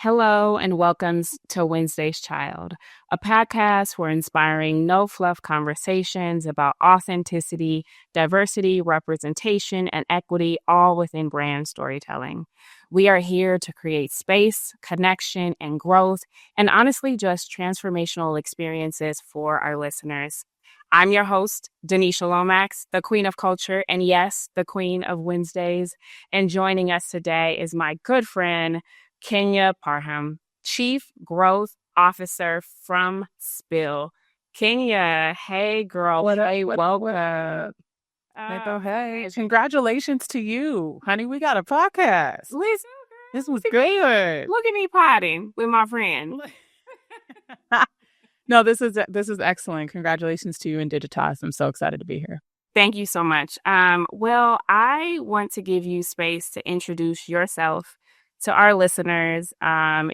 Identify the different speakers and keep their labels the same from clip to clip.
Speaker 1: Hello and welcome to Wednesday's Child, a podcast for inspiring no fluff conversations about authenticity, diversity, representation, and equity, all within brand storytelling. We are here to create space, connection, and growth, and honestly, just transformational experiences for our listeners. I'm your host, Danisha Lomax, the Queen of Culture, and yes, the Queen of Wednesdays. And joining us today is my good friend, Kenya Parham, Chief Growth Officer from Spill. Kenya, hey girl, welcome.
Speaker 2: Hey, congratulations to you, honey. We got a podcast.
Speaker 1: Listen,
Speaker 2: This was good.
Speaker 1: look at me potting with my friend.
Speaker 2: No, this is excellent. Congratulations to you and Digitas. I'm so excited to be here.
Speaker 1: Thank you so much. Well, I want to give you space to introduce yourself to our listeners.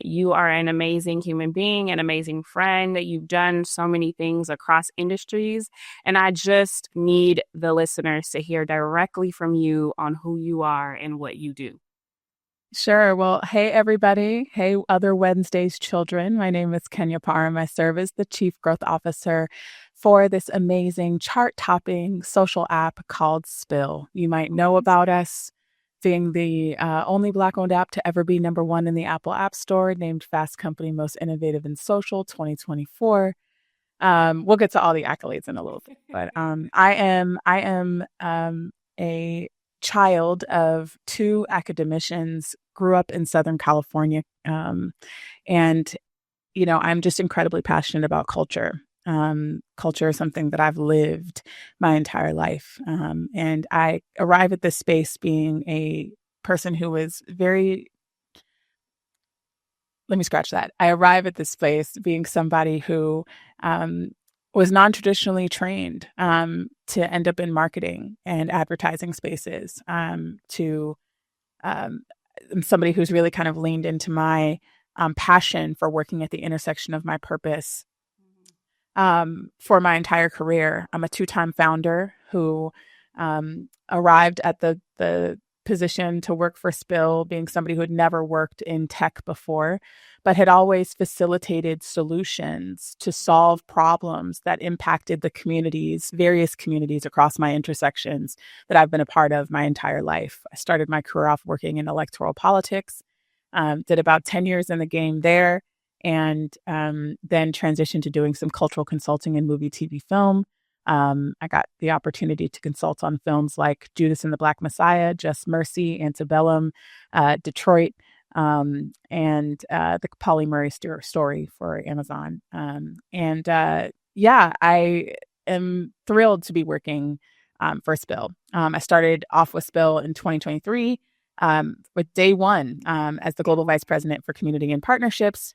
Speaker 1: You are an amazing human being, an amazing friend. You've done so many things across industries, and I just need the listeners to hear directly from you on who you are and what you do.
Speaker 2: Sure. Well, hey, everybody. Hey, other Wednesday's children. My name is Kenya Parham. I serve as the Chief Growth Officer for this amazing chart-topping social app called Spill. You might know about us being the only Black-owned app to ever be #1 in the Apple App Store, named Fast Company Most Innovative in Social 2024. We'll get to all the accolades in a little bit, but I am a child of two academicians, grew up in Southern California, and I'm just incredibly passionate about culture. Culture is something that I've lived my entire life. And I arrive at this space being a person who is let me scratch that. I arrive at this space being somebody who was non-traditionally trained to end up in marketing and advertising spaces, to I'm somebody who's really kind of leaned into my passion for working at the intersection of my purpose for my entire career. I'm a two-time founder who arrived at the position to work for Spill, being somebody who had never worked in tech before, but had always facilitated solutions to solve problems that impacted the various communities across my intersections that I've been a part of my entire life. I started my career off working in electoral politics, did about 10 years in the game there, and then transitioned to doing some cultural consulting in movie, TV, film. I got the opportunity to consult on films like Judas and the Black Messiah, Just Mercy, Antebellum, Detroit, and the Polly Murray story for Amazon. I am thrilled to be working for Spill. I started off with Spill in 2023 with day one as the Global Vice President for Community and Partnerships,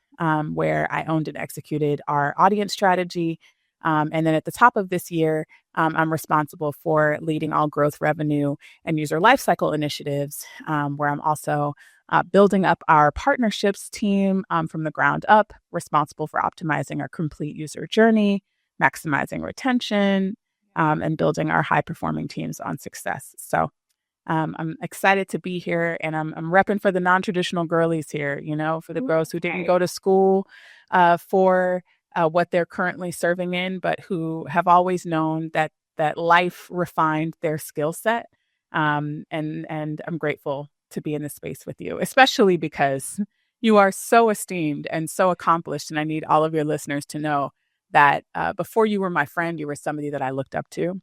Speaker 2: where I owned and executed our audience strategy. And then at the top of this year, I'm responsible for leading all growth, revenue, and user lifecycle initiatives, where I'm also building up our partnerships team from the ground up, responsible for optimizing our complete user journey, maximizing retention, and building our high-performing teams on success. So I'm excited to be here, and I'm repping for the non-traditional girlies here, for the girls who didn't go to school for what they're currently serving in, but who have always known that life refined their skill set. And I'm grateful to be in this space with you, especially because you are so esteemed and so accomplished. And I need all of your listeners to know that before you were my friend, you were somebody that I looked up to.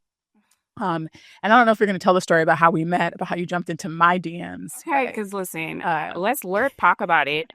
Speaker 2: And I don't know if you're going to tell the story about how we met, about how you jumped into my DMs.
Speaker 1: Okay, because listen, let's talk about it.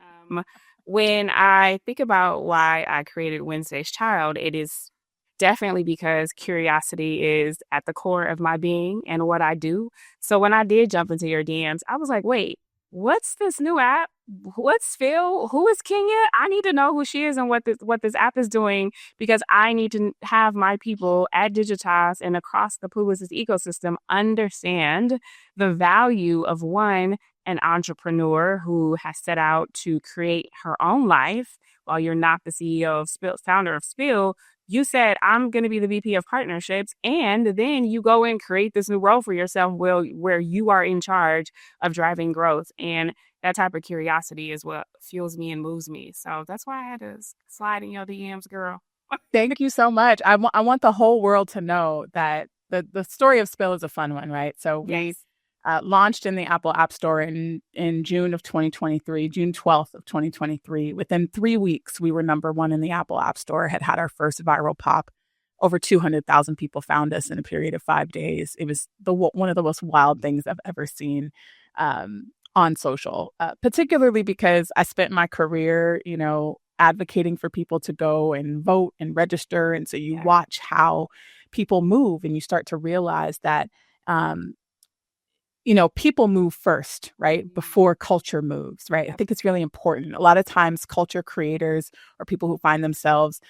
Speaker 1: When I think about why I created Wednesday's Child, it is definitely because curiosity is at the core of my being and what I do. So when I did jump into your DMs, I was like, wait, what's this new app? What's Phil? Who is Kenya? I need to know who she is and what this app is doing, because I need to have my people at Digitas and across the Publicis ecosystem understand the value of an entrepreneur who has set out to create her own life. While you're not the CEO of Spill, founder of Spill, you said, I'm going to be the VP of partnerships. And then you go and create this new role for yourself where you are in charge of driving growth. And that type of curiosity is what fuels me and moves me. So that's why I had to slide in your DMs, girl.
Speaker 2: Thank you so much. I want the whole world to know that the story of Spill is a fun one, right? So we
Speaker 1: Yes.
Speaker 2: launched in the Apple App Store in June of 2023, June 12th of 2023. Within 3 weeks, we were number one in the Apple App Store, had our first viral pop. Over 200,000 people found us in a period of 5 days. It was one of the most wild things I've ever seen on social, particularly because I spent my career, advocating for people to go and vote and register. And so you
Speaker 1: Yeah.
Speaker 2: watch how people move and you start to realize that um, people move first, right? Before culture moves, right? I think it's really important. A lot of times, culture creators or people who find themselves,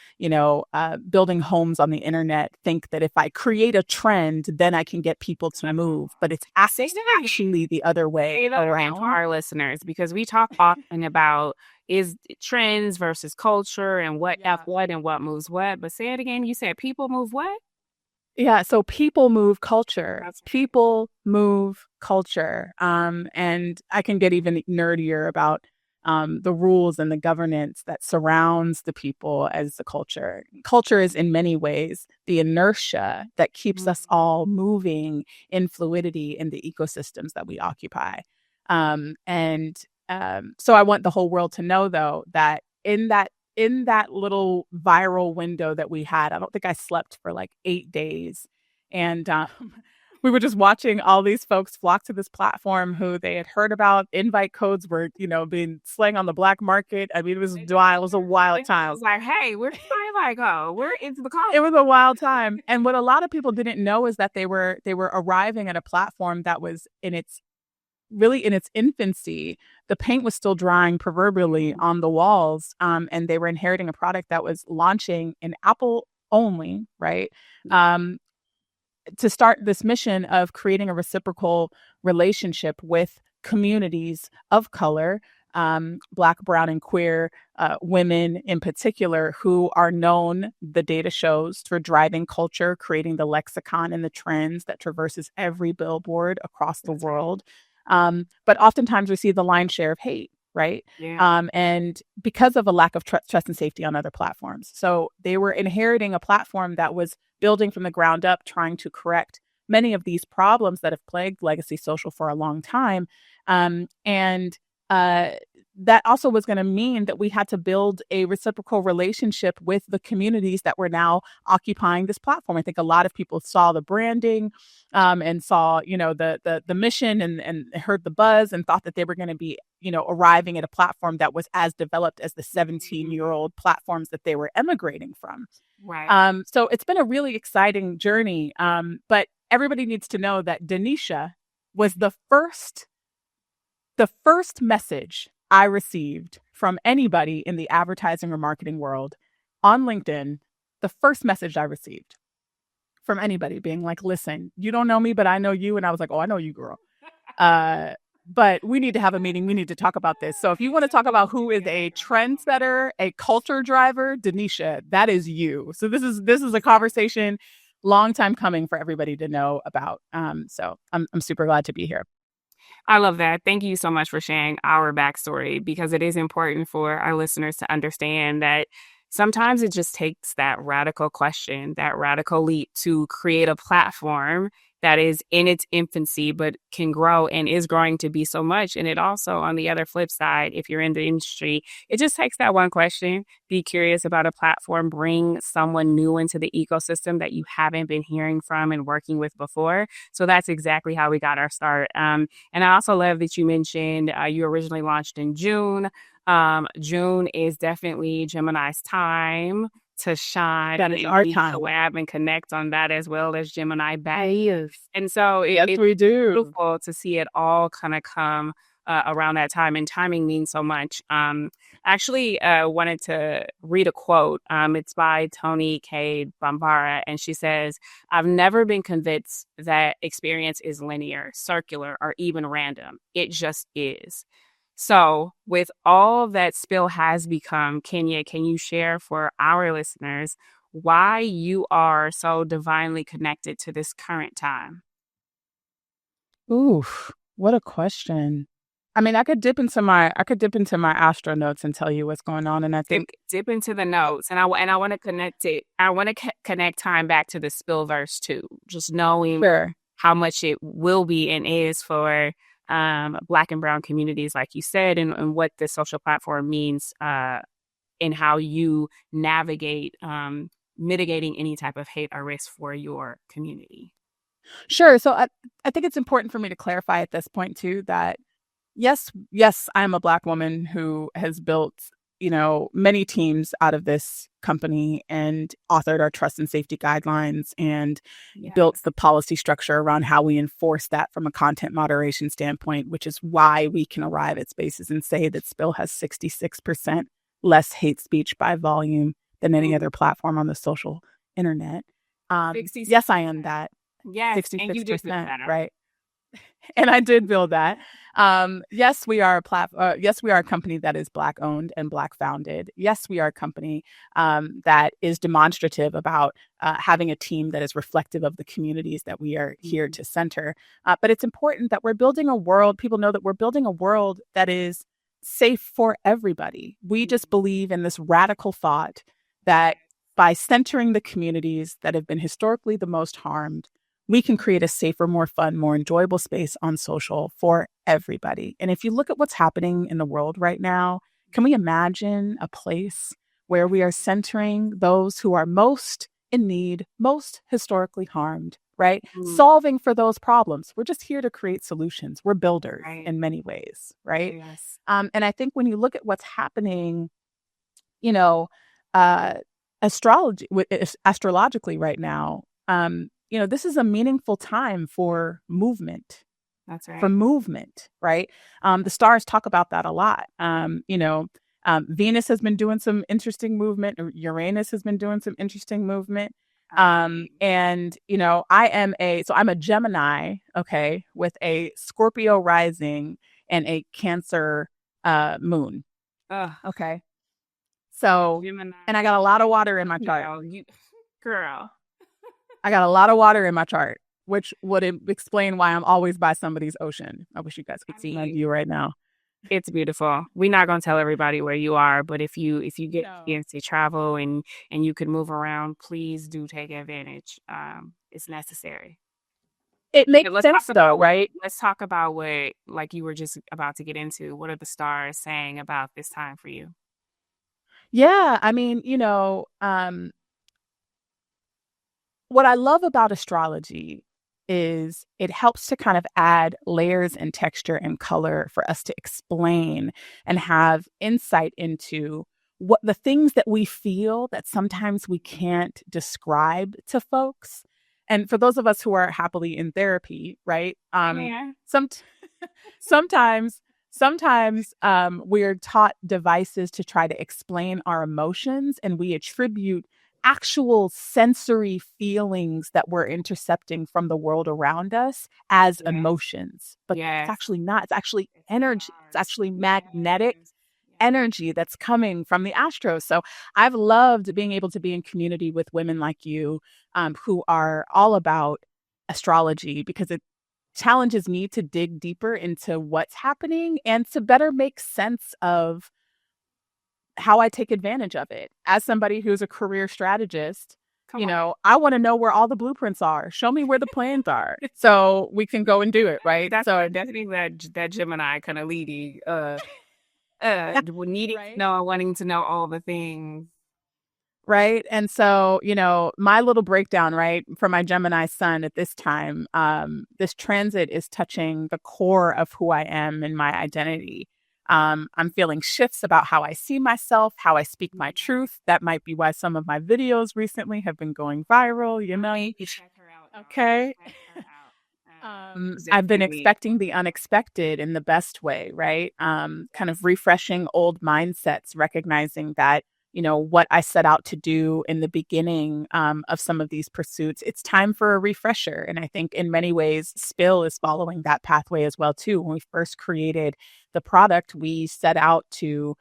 Speaker 2: building homes on the internet think that if I create a trend, then I can get people to move. But it's actually the other way around.
Speaker 1: For our listeners, because we talk often about is trends versus culture and what what and what moves what. But say it again. You said people move what?
Speaker 2: Yeah, so people move culture. People move culture. And I can get even nerdier about the rules and the governance that surrounds the people as the culture. Culture is in many ways the inertia that keeps us all moving in fluidity in the ecosystems that we occupy. So I want the whole world to know, though, that in that little viral window that we had, I don't think I slept for like 8 days. And we were just watching all these folks flock to this platform who they had heard about. Invite codes were, being slang on the black market. I mean, it was wild. It was a wild time.
Speaker 1: I was like, hey, we're like, oh, we're into the call.
Speaker 2: It was a wild time. And what a lot of people didn't know is that they were arriving at a platform that was really in its infancy. The paint was still drying proverbially on the walls, and they were inheriting a product that was launching in Apple only, right? To start this mission of creating a reciprocal relationship with communities of color, Black, brown, and queer women in particular, who are known, the data shows, for driving culture, creating the lexicon and the trends that traverses every billboard across the world. But oftentimes we see the lion's share of hate, right?
Speaker 1: Yeah.
Speaker 2: And because of a lack of trust and safety on other platforms. So they were inheriting a platform that was building from the ground up, trying to correct many of these problems that have plagued legacy social for a long time. And that also was going to mean that we had to build a reciprocal relationship with the communities that were now occupying this platform. I think a lot of people saw the branding and saw, the mission and heard the buzz and thought that they were going to be, arriving at a platform that was as developed as the 17-year-old platforms that they were emigrating from.
Speaker 1: Right.
Speaker 2: So it's been a really exciting journey. But everybody needs to know that Danisha was the first message I received from anybody in the advertising or marketing world on LinkedIn. The first message I received from anybody being like, listen, you don't know me, but I know you. And I was like, oh, I know you, girl. But we need to have a meeting. We need to talk about this. So if you want to talk about who is a trendsetter, a culture driver, Danisha, that is you. So this is a conversation long time coming for everybody to know about. So I'm super glad to be here.
Speaker 1: I love that. Thank you so much for sharing our backstory, because it is important for our listeners to understand that sometimes it just takes that radical question, that radical leap to create a platform that is in its infancy, but can grow and is growing to be so much. And it also, on the other flip side, if you're in the industry, it just takes that one question, be curious about a platform, bring someone new into the ecosystem that you haven't been hearing from and working with before. So that's exactly how we got our start. And I also love that you mentioned you originally launched in June. June is definitely Gemini's time to shine.
Speaker 2: That is our time.
Speaker 1: Collab and connect on that, as well as Gemini back.
Speaker 2: Yes.
Speaker 1: And so it's
Speaker 2: we do.
Speaker 1: beautiful to see it all kind of come around that time. And timing means so much. Actually, wanted to read a quote. It's by Toni K. Bambara, and she says, "I've never been convinced that experience is linear, circular, or even random. It just is." So, with all that Spill has become, Kenya, can you share for our listeners why you are so divinely connected to this current time?
Speaker 2: Ooh, what a question. I mean, I could dip into my astro notes and tell you what's going on. And I think,
Speaker 1: Dip into the notes, and I want to connect it. I want to connect time back to the spill verse too. Just knowing
Speaker 2: sure.
Speaker 1: how much it will be and is for Black and Brown communities, like you said, and what the social platform means in how you navigate mitigating any type of hate or risk for your community.
Speaker 2: Sure. So I think it's important for me to clarify at this point too that yes, I'm a Black woman who has built, many teams out of this company and authored our trust and safety guidelines and built
Speaker 1: Yes.
Speaker 2: the policy structure around how we enforce that from a content moderation standpoint, which is why we can arrive at spaces and say that Spill has 66% less hate speech by volume than any other platform on the social internet.
Speaker 1: 66.
Speaker 2: Yes, I am that.
Speaker 1: Yes, and you did build
Speaker 2: 66%,
Speaker 1: that.
Speaker 2: right? And I did build that. Yes, we are yes, we are a company that is Black owned and Black founded. Yes, we are a company that is demonstrative about having a team that is reflective of the communities that we are here to center. But it's important that we're building a world. People know that we're building a world that is safe for everybody. We just believe in this radical thought that by centering the communities that have been historically the most harmed, we can create a safer, more fun, more enjoyable space on social for everybody. And if you look at what's happening in the world right now, can we imagine a place where we are centering those who are most in need, most historically harmed, right? Solving for those problems. We're just here to create solutions. We're builders in many ways, right?
Speaker 1: Yes.
Speaker 2: And I think when you look at what's happening, you know, uh, astrologically right now, this is a meaningful time for movement.
Speaker 1: That's right.
Speaker 2: For movement, right? The stars talk about that a lot. Venus has been doing some interesting movement. Uranus has been doing some interesting movement. I'm a Gemini, okay, with a Scorpio rising and a Cancer moon. Okay. So,
Speaker 1: Gemini.
Speaker 2: and I got a lot of water in my chart.
Speaker 1: Girl.
Speaker 2: I got a lot of water in my chart, which would explain why I'm always by somebody's ocean. I wish you guys could see my view right now.
Speaker 1: It's beautiful. We're not going to tell everybody where you are, but if you get to travel and you could move around, please do take advantage. It's necessary.
Speaker 2: It makes sense though, right?
Speaker 1: Let's talk about what, like you were just about to get into. What are the stars saying about this time for you?
Speaker 2: Yeah, I mean, what I love about astrology is it helps to kind of add layers and texture and color for us to explain and have insight into what the things that we feel that sometimes we can't describe to folks. And for those of us who are happily in therapy, right? Some sometimes we're taught devices to try to explain our emotions, and we attribute actual sensory feelings that we're intercepting from the world around us as emotions. But it's actually not. It's actually energy. It's actually magnetic energy that's coming from the astros. So I've loved being able to be in community with women like you who are all about astrology, because it challenges me to dig deeper into what's happening and to better make sense of how I take advantage of it. As somebody who's a career strategist, I want to know where all the blueprints are. Show me where the plans are so we can go and do it, right?
Speaker 1: So definitely that Gemini kind of leading, needing to know, wanting to know all the things.
Speaker 2: Right. And so, my little breakdown, right, for my Gemini sun at this time, this transit is touching the core of who I am and my identity. I'm feeling shifts about how I see myself, how I speak my truth. That might be why some of my videos recently have been going viral,
Speaker 1: You check her out.
Speaker 2: Okay.
Speaker 1: Check her out.
Speaker 2: I've been expecting the unexpected in the best way, right? Kind of refreshing old mindsets, recognizing that, what I set out to do in the beginning of some of these pursuits, it's time for a refresher. And I think in many ways, Spill is following that pathway as well, too. When we first created the product, we set out to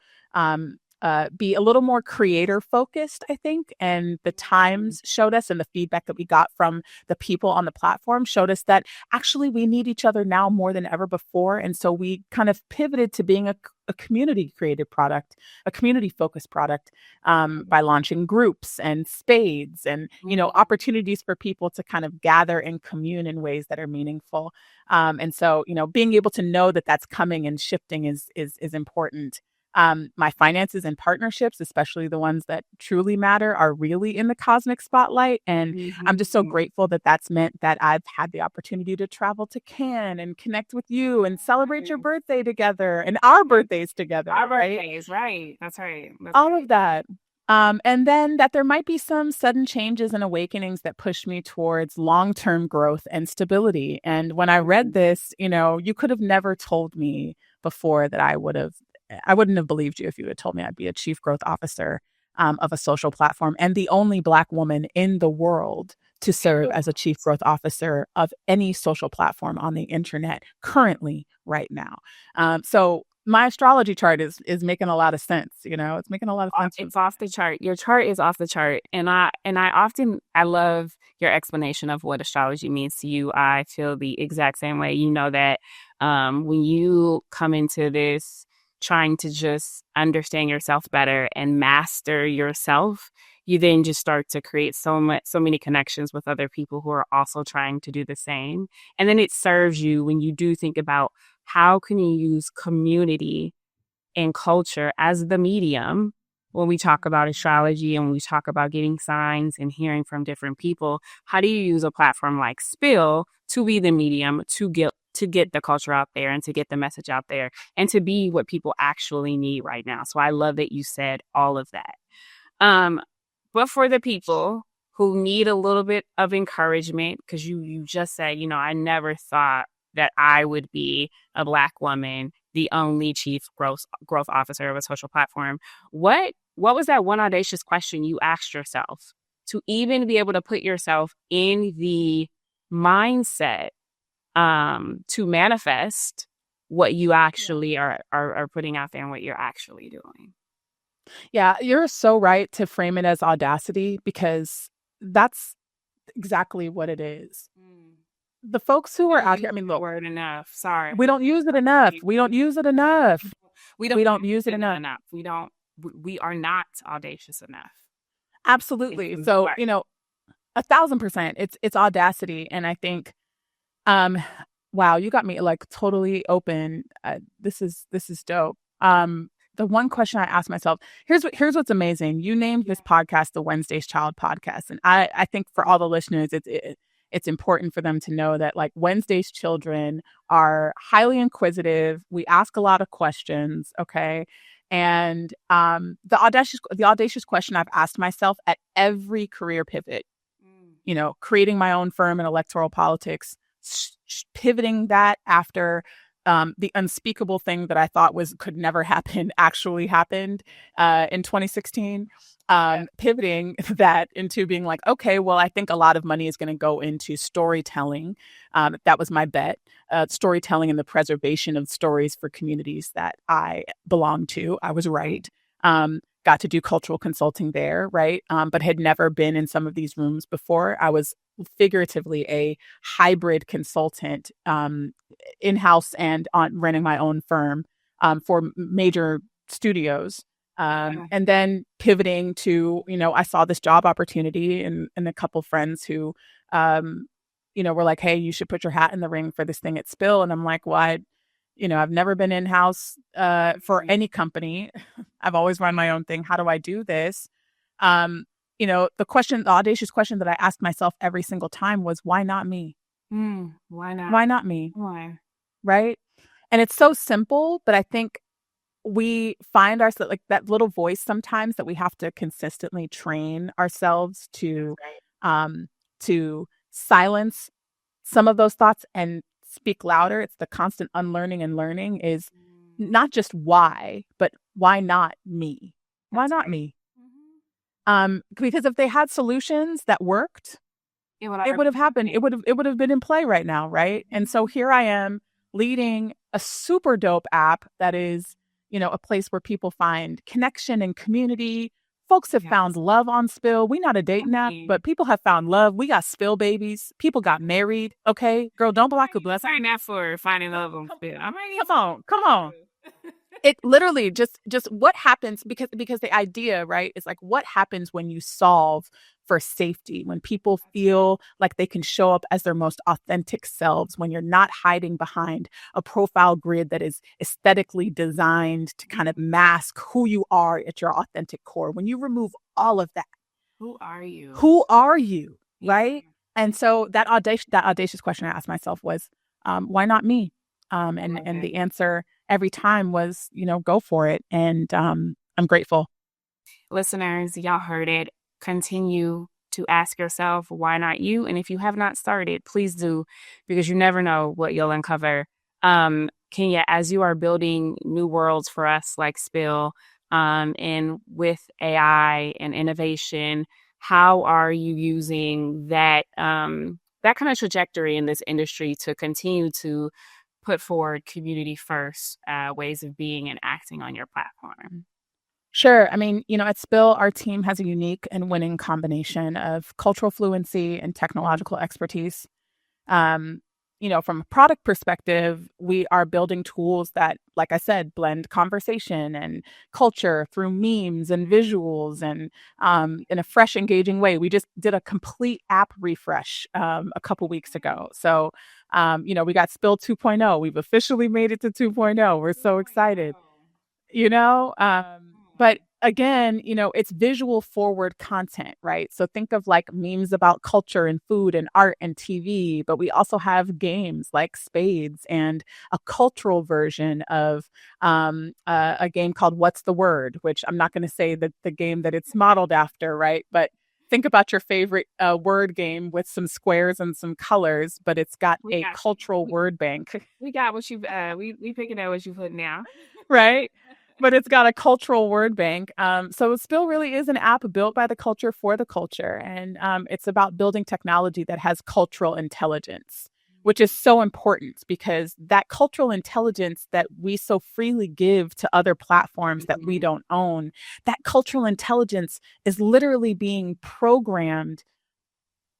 Speaker 2: be a little more creator focused, I think. And the times showed us, and the feedback that we got from the people on the platform showed us that actually we need each other now more than ever before. And so we kind of pivoted to being a community created product, a community focused product, by launching groups and spades and, opportunities for people to kind of gather and commune in ways that are meaningful. And so, being able to know that that's coming and shifting is important. My finances and partnerships, especially the ones that truly matter, are really in the cosmic spotlight. And I'm just so grateful that that's meant that I've had the opportunity to travel to Cannes and connect with you and celebrate your birthday together and our birthdays together.
Speaker 1: Our
Speaker 2: right?
Speaker 1: birthdays, right? That's right.
Speaker 2: All of that. And then that there might be some sudden changes and awakenings that push me towards long-term growth and stability. And when I read this, you could have never told me before that I wouldn't have believed you if you had told me I'd be a chief growth officer of a social platform and the only Black woman in the world to serve as a chief growth officer of any social platform on the internet currently right now. So my astrology chart is making a lot of sense. It's making a lot of sense.
Speaker 1: It's off the chart. Your chart is off the chart. And I love your explanation of what astrology means to you. I feel the exact same way. That when you come into this trying to just understand yourself better and master yourself, you then just start to create so many connections with other people who are also trying to do the same. And then it serves you when you do think about how can you use community and culture as the medium when we talk about astrology and when we talk about getting signs and hearing from different people. How do you use a platform like Spill to be the medium to get the culture out there and to get the message out there and to be what people actually need right now? So I love that you said all of that. But for the people who need a little bit of encouragement, because you just said, I never thought that I would be a Black woman, the only chief growth officer of a social platform. What was that one audacious question you asked yourself to even be able to put yourself in the mindset to manifest what you actually are putting out there and what you're actually doing?
Speaker 2: Yeah, you're so right to frame it as audacity, because that's exactly what it is. The folks who are out here, look,
Speaker 1: word enough. Sorry.
Speaker 2: We don't use it enough. We don't use it enough.
Speaker 1: We don't use it enough. We are not audacious enough.
Speaker 2: Absolutely. So, 1,000%. It's audacity. And I think, wow, you got me like totally open. This is dope. The one question I asked myself, here's what's amazing. You named this podcast the Wednesday's Child podcast. And I think for all the listeners, it's important for them to know that like Wednesday's children are highly inquisitive. We ask a lot of questions. Okay. And the audacious question I've asked myself at every career pivot, creating my own firm in electoral politics, pivoting that after the unspeakable thing that I thought could never happen actually happened in 2016. Pivoting that into being like, okay, well, I think a lot of money is going to go into storytelling. That was my bet. Storytelling and the preservation of stories for communities that I belong to. I was right. Got to do cultural consulting there, right? But had never been in some of these rooms before. I was figuratively a hybrid consultant, in-house and on running my own firm for major studios. And then pivoting to, I saw this job opportunity and a couple friends who, were like, hey, you should put your hat in the ring for this thing at Spill. And I'm like, well, I've never been in-house for any company. I've always run my own thing. How do I do this? The audacious question that I asked myself every single time was, why not me?
Speaker 1: Why not?
Speaker 2: Why not me?
Speaker 1: Why?
Speaker 2: Right? And it's so simple, but I think we find ourselves like that little voice sometimes that we have to consistently train ourselves to silence some of those thoughts and speak louder. It's the constant unlearning and learning is not just why, but why not me? Why not me? Because if they had solutions that worked, it would have happened. It would have been in play right now, right? And so here I am leading a super dope app that is, a place where people find connection and community. Folks have found
Speaker 1: Yes.
Speaker 2: love on Spill. We not a dating app, but people have found love. We got Spill babies. People got married. Okay, girl, don't block a bless.
Speaker 1: Sign that for finding love on Spill. I might
Speaker 2: Come on, come on. It literally just what happens, because the idea, right, is like, what happens when you solve for safety, when people feel like they can show up as their most authentic selves, when you're not hiding behind a profile grid that is aesthetically designed to kind of mask who you are at your authentic core. When you remove all of that,
Speaker 1: who are you?
Speaker 2: who are you,
Speaker 1: Yeah.
Speaker 2: right? And so that audacious question I asked myself was, why not me? And the answer every time was, go for it. And I'm grateful.
Speaker 1: Listeners, y'all heard it. Continue to ask yourself, why not you? And if you have not started, please do, because you never know what you'll uncover. Kenya, as you are building new worlds for us like Spill, and with AI and innovation, how are you using that kind of trajectory in this industry to continue to put forward community first ways of being and acting on your platform?
Speaker 2: Sure. I mean, at Spill, our team has a unique and winning combination of cultural fluency and technological expertise. Um, from a product perspective, we are building tools that, like I said, blend conversation and culture through memes and visuals, and in a fresh, engaging way. We just did a complete app refresh a couple weeks ago. So, we got Spill 2.0. We've officially made it to 2.0. We're so excited. you know but again, it's visual forward content, right? So think of like memes about culture and food and art and TV, but we also have games like Spades and a cultural version of a game called What's the Word, which I'm not going to say that the game that it's modeled after, right? But think about your favorite word game with some squares and some colors, but it's got a cultural word bank.
Speaker 1: We got what you we picking out what you put now.
Speaker 2: Right? But it's got a cultural word bank. So Spill really is an app built by the culture for the culture. And it's about building technology that has cultural intelligence, which is so important, because that cultural intelligence that we so freely give to other platforms that we don't own, that cultural intelligence is literally being programmed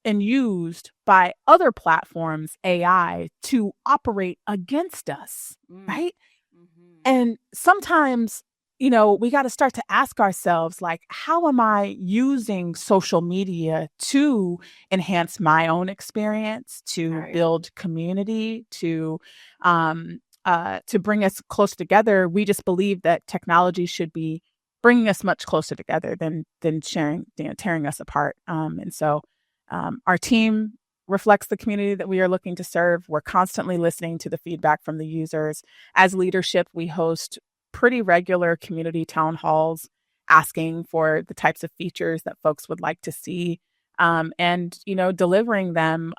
Speaker 2: and used by other platforms, AI, to operate against us, right? And sometimes, we got to start to ask ourselves, like, how am I using social media to enhance my own experience, to build community, to bring us close together? We just believe that technology should be bringing us much closer together than sharing, tearing us apart. And so our team reflects the community that we are looking to serve. We're constantly listening to the feedback from the users. As leadership, we host pretty regular community town halls asking for the types of features that folks would like to see, and delivering them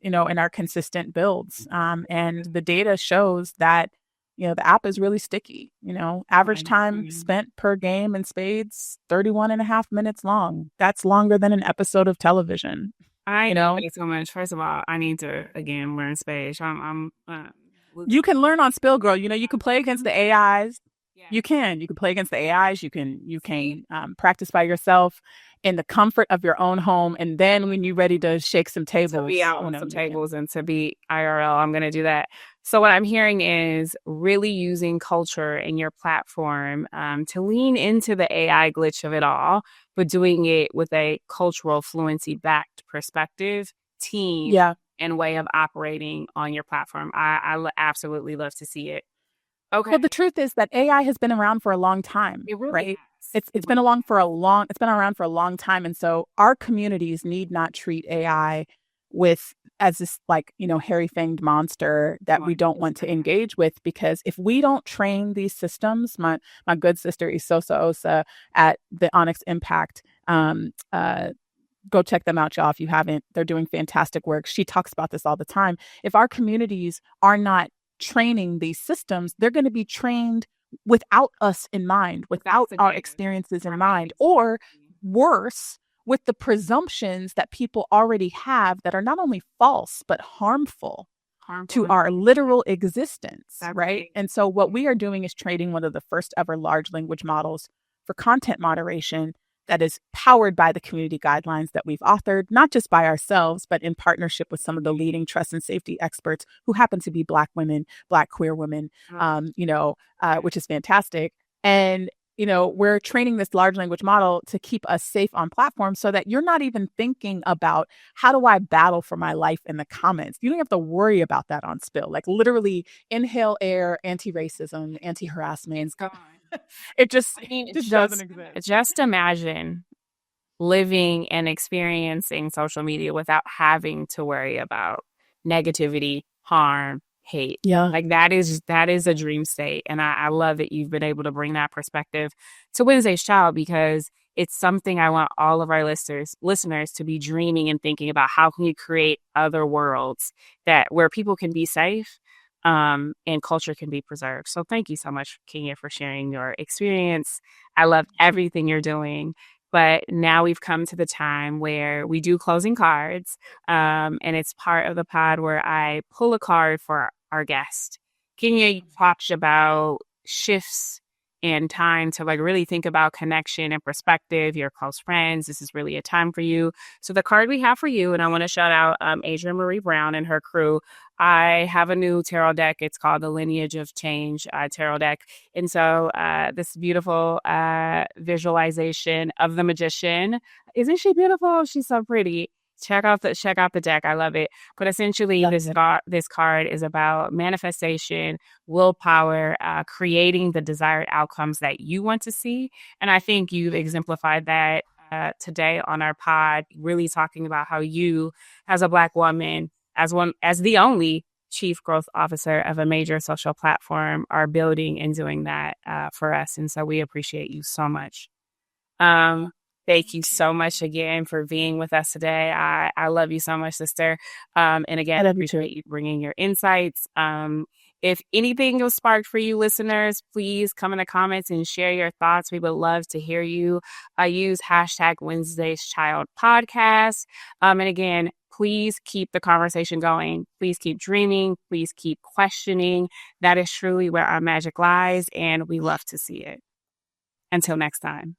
Speaker 2: in our consistent builds. And the data shows that the app is really sticky. Average time spent per game in Spades, 31 and a half minutes long. That's longer than an episode of television.
Speaker 1: I know so much. First of all, I need to again learn Spanish.
Speaker 2: You can learn on Spill, girl. You can play against the AIs. You can play against the AIs. You can practice by yourself in the comfort of your own home, and then when you're ready to shake some tables,
Speaker 1: to be out on some tables and to be IRL, I'm going to do that. So what I'm hearing is really using culture in your platform to lean into the AI glitch of it all, but doing it with a cultural fluency backed perspective, team, and way of operating on your platform. I absolutely love to see it. Okay.
Speaker 2: Well, the truth is that AI has been around for a long time, right? It's been around for a long time. And so our communities need not treat AI as this hairy fanged monster that we don't want to engage with, because if we don't train these systems, my good sister Isosa Osa at the Onyx Impact, go check them out, y'all, if you haven't. They're doing fantastic work. She talks about this all the time. If our communities are not training these systems, they're going to be trained without us in mind, without our experiences in mind, or worse, with the presumptions that people already have that are not only false, but harmful. to
Speaker 1: Harmful.
Speaker 2: our literal existence,
Speaker 1: That's
Speaker 2: right?
Speaker 1: big.
Speaker 2: And so what we are doing is trading one of the first ever large language models for content moderation that is powered by the community guidelines that we've authored, not just by ourselves, but in partnership with some of the leading trust and safety experts who happen to be Black women, Black queer women, which is fantastic. And we're training this large language model to keep us safe on platforms so that you're not even thinking about how do I battle for my life in the comments. You don't have to worry about that on Spill. Like literally inhale air, anti-racism, anti-harassment.
Speaker 1: It's gone.
Speaker 2: It just,
Speaker 1: I mean,
Speaker 2: just doesn't exist.
Speaker 1: just imagine living and experiencing social media without having to worry about negativity, harm, hate.
Speaker 2: Yeah.
Speaker 1: Like that is a dream state. And I love that you've been able to bring that perspective to Wednesday's Child, because it's something I want all of our listeners to be dreaming and thinking about. How can we create other worlds where people can be safe, and culture can be preserved. So thank you so much, Kenya, for sharing your experience. I love everything you're doing. But now we've come to the time where we do closing cards. And it's part of the pod where I pull a card for our guest. Kenya, you talked about shifts and time to like really think about connection and perspective, your close friends. This is really a time for you. So the card we have for you, and I want to shout out Adrienne Marie Brown and her crew. I have a new tarot deck. It's called the Lineage of Change tarot deck. And so this beautiful visualization of the magician. Isn't she beautiful? She's so pretty. Check out the deck. I love it. But essentially, this card is about manifestation, willpower, creating the desired outcomes that you want to see. And I think you've exemplified that today on our pod, really talking about how you, as a Black woman, as the only chief growth officer of a major social platform, are building and doing that for us. And so we appreciate you so much. Thank you so much again for being with us today. I love you so much, sister. And again, I appreciate you bringing your insights. If anything was sparked for you listeners, please come in the comments and share your thoughts. We would love to hear you. Use hashtag Wednesday's Child Podcast. And again, please keep the conversation going. Please keep dreaming. Please keep questioning. That is truly where our magic lies, and we love to see it. Until next time.